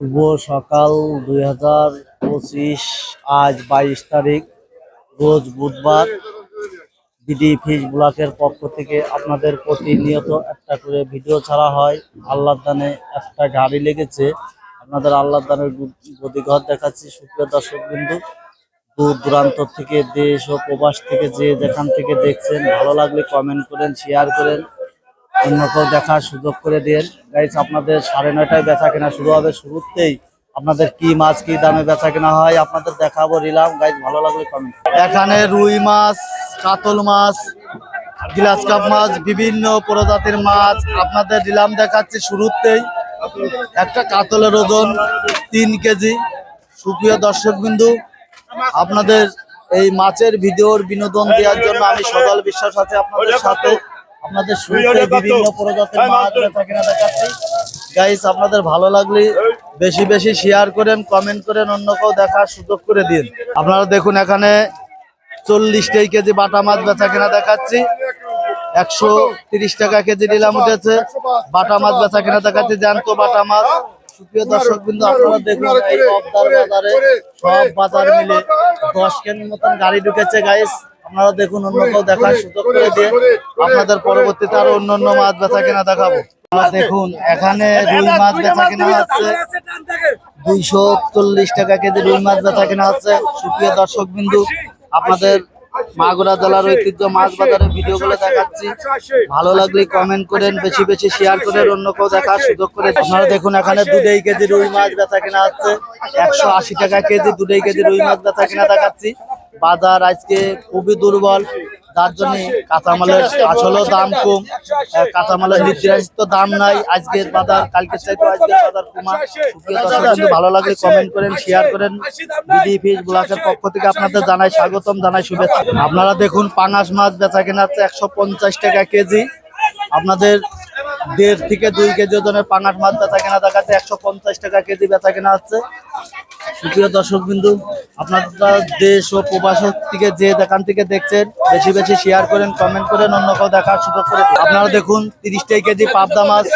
শুভ সকাল 2025। আজ 22 তারিখ, রোজ বুধবার। বিডি ফিশ ব্লকের পক্ষ থেকে আপনাদের প্রতিনিয়ত একটা করে ভিডিও ছাড়া হয়। আল্লাহর দানে একটা গাড়ি লেগেছে, আপনাদের আল্লাহর দানের গদিঘর দেখাচ্ছি। সুপ্রিয় দর্শক বিন্দু, দূর দূরান্ত থেকে, দেশ ও প্রবাস থেকে যে যেখান থেকে দেখছেন, ভালো লাগলে কমেন্ট করেন, শেয়ার করেন, অন্যকেও দেখার সুযোগ করে দিন। গাইস, আপনাদের 9:30টায় বেচা কেনা শুরু হবে। শুরুতেই আপনাদের কি মাছ কি দামে বেচা কেনা হয় আপনাদের দেখাবো। রিলাম গাইস, ভালো লাগলে কমেন্ট। এখানে রুই মাছ, কাতল মাছ, গ্লাস কাপ মাছ, বিভিন্ন প্রজাতির মাছ আপনাদের রিলাম দেখাচ্ছি। শুরুতেই একটা কাতলের ওজন 3 কেজি। সুপ্রিয় দর্শক বিন্দু, আপনাদের এই মাছের ভিডিওর বিনোদন দেওয়ার জন্য আমি সজল বিশ্বাস আছে আপনাদের সাথে। আপনাদের শুরুতে বিভিন্ন প্রজাতির মাছ বেচা কেনা দেখাচ্ছি। গাইস, আপনাদের ভালো লাগলে বেশি বেশি শেয়ার করেন, কমেন্ট করেন, অন্যকেও দেখার সুযোগ করে দিন। আপনারা দেখুন, এখানে 40 কেজি বাটা মাছ বেচা কেনা দেখাচ্ছি। 130 টাকা কেজি নিলাম উঠেছে। বাটা মাছ বেচা কেনা দেখাচ্ছি, জ্যান্ত বাটা মাছ। সুপ্রিয় দর্শক বিন্দু, আপনারা দেখুন এই অবদার বাজারে সব বাজার মিলে 10 কেজির মতন গাড়ি ঢুকেছে। গাইস, আপনারা দেখুন, অন্যকেও দেখার সুযোগ করে দিয়ে আপনাদের পরবর্তীতে আরো অন্য মাছ বেচা কেনা দেখাবো। আপনারা দেখুন, এখানে রুই মাছ বেচা কেনা হচ্ছে 240 টাকা কেজি। রুই মাছ বেচা কেনা হচ্ছে। সুপ্রিয় দর্শক বিন্দু, আপনাদের মাগুরা জেলার ঐতিহ্য মাছ বাজারের ভিডিওগুলো দেখাচ্ছি। ভালো লাগলে কমেন্ট করেন, বেশি বেশি শেয়ার করেন, অন্যকেও দেখার সুযোগ করে। আপনারা দেখুন, এখানে 2 কেজি রুই মাছ বেচা কেনা হচ্ছে 180 টাকা কেজি। 2 কেজি রুই মাছ বেচা কেনা দেখাচ্ছি। বাজার আজকে খুবই দুর্বল, যার জন্য কাঁচামালের আসলেও দাম কম। কাঁচামালের নির্দিষ্ট দাম নাই। আজকের বাজার কালকের চাইতে আজকের বাজার কমা। সুপ্রিয় দর্শক বিন্দু, ভালো লাগলে কমেন্ট করেন, শেয়ার করেন। বিডি ফিশ ব্লকের পক্ষ থেকে আপনাদের জানাই স্বাগতম, জানাই শুভেচ্ছা। আপনারা দেখুন, পাঙাশ মাছ বেচা কেনা হচ্ছে 150 টাকা কেজি। আপনাদের 1.5 থেকে 2 কেজি ওজনের পাঙাশ মাছ বেচা কেনা দেখাচ্ছে 150 টাকা কেজি বেচা কেনা হচ্ছে। সুপ্রিয় দর্শক বিন্দু, আপনারা দেশ ও প্রবাস থেকে যে যেখান থেকে দেখছেন, বেশি বেশি শেয়ার করেন, কমেন্ট করেন, অন্যকেও দেখার সুযোগ করে। আপনারা দেখুন, 30 টাকা কেজি পাবদা মাছ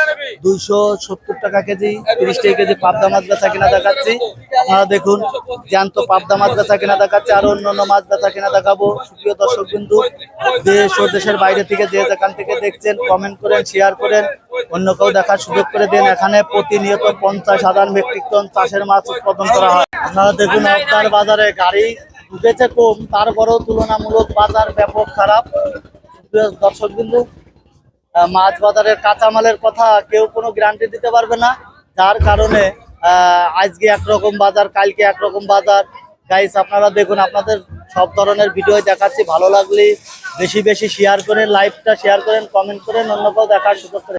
270 টাকা কেজি। 30 টাকা কেজি পাবদা মাছ বেচা কেনা দেখাচ্ছি। আপনারা দেখুন, জ্যান্ত পাবদা মাছ বেচা কেনা দেখাচ্ছে, আরো অন্যান্য মাছ বেচা কেনা দেখাবো। সুপ্রিয় দর্শক বিন্দু, দেশ ও দেশের বাইরে থেকে যে যেখান থেকে দেখছেন, কমেন্ট করেন, শেয়ার করেন, অন্যকেও দেখার সুযোগ করে দেন। এখানে প্রতিনিয়ত 50,000 মেট্রিক টন চাষের মাছ উৎপাদন করা হয়। আপনারা দেখুন, আপনার বাজারে গাড়ি ঢুকেছে কম, তারপরেও তুলনামূলক বাজার ব্যাপক খারাপ। সুপ্রিয় দর্শক বিন্দু, মাছ বাজারের কাঁচামালের কথা কেউ কোনো গ্যারান্টি দিতে পারবে না, যার কারণে আজকে একরকম বাজার, কালকে একরকম বাজার। গাইস, আপনারা দেখুন, আপনাদের সব ধরনের ভিডিও দেখাচ্ছি। ভালো লাগলে বেশি বেশি শেয়ার করেন, লাইভটা শেয়ার করেন, কমেন্ট করেন, অন্যকেও দেখার সুযোগ করেন।